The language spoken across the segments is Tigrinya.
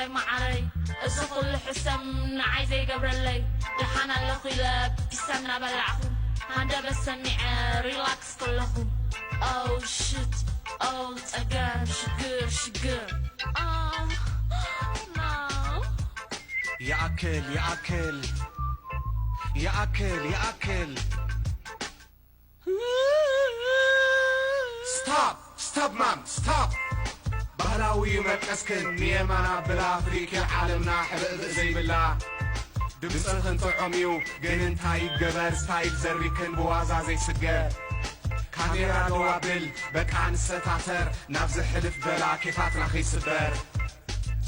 زي ما عري الصقل الحسم نعايزي قبرلي دحانا اللخيلة بيستنى بلعخو هندا بسمع ريلاكس كلخو Oh shit Oh again شقر Oh no يأكل Stop mom stop ባህላዊ መቀስክን ንየማና ብላ ፍሪክ ዓለምና ሕብእ ዘይብላ ድምፅኽን ጥዑምዩ ግን እንታይ ይገበር ስታይል ዘሪክን ብዋዛ ዘይስገር ካሜራ ደዋብል በቃ ንሰታተር ናብ ዝሕልፍ በላ ኬፋትና ኸይስበር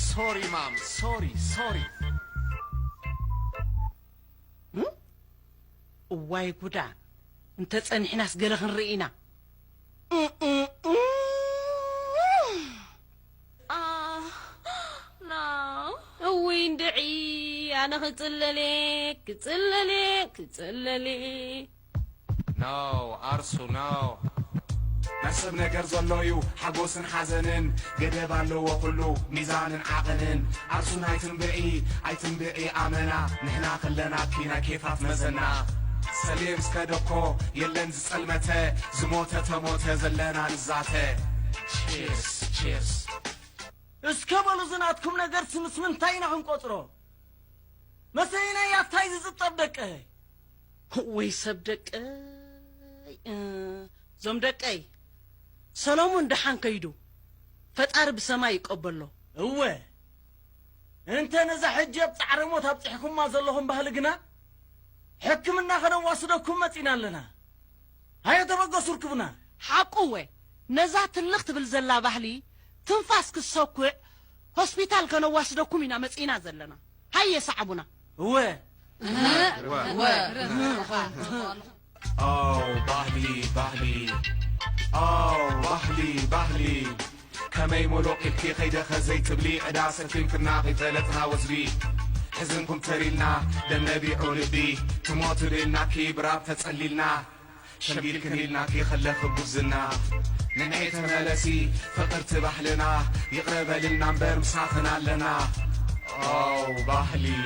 ሶሪ ማም ሶሪ ዋይ ጉዳ እንተ ጸኒሕናስ ገለ ክንርኢና ويندعي أنا كتللك No أرسو no نسب نجر زلويو حقوسن حزنن قدب علو وكلو ميزان عقلن أرسو هاي تنبعي أمنا نحنا خلنا كينا كيفات مزنا سليم سكدوكو يلن زسلمته زموته تموته زلنا نزاته Cheers እስከበሉ ዝናትኩም ነገር ስምንታይ ነው እንቆጥሮ መሰይና ያታይዝ ዝጠበቀ ወይ ሰብደቀ ዞምደቀይ ሰሎሞን ደሓን ከይዱ ፈጣር በሰማይ ይቀበሎ እወ እንተ ነዛ ሕጀብ ጻዕረሞት አብጽሕኩማ ዘለኹም ባህል ግና ሕክምና ኸነው ዋስደኩም መጺናለና ሃይ ተበገሱርክብና ሓቁወ ነዛ ትልኽ ትብል ዘላ ባህሊ تنفاس كسوكو هوسبيتال كانوا واسدكم هنا مصينا زلنا هيا صعبنا ባህሊ ከመይ ሞሎቅ ኸይደ ኸዘይ ትብሊ ዕዳሰን ፊልክና ኺተለትና ወስቢ ሕዝንኩም ተሪልና ደነቢዑ ልቢ ትሞቱ ልልና ኪብራብ ተጸሊልና ሸቢል ክንሂልና ኺኸለኽ ጉዝና ننعيت ملسي فقرت بحلنا يقرب لنا مبر مساخنا لنا أو بحلي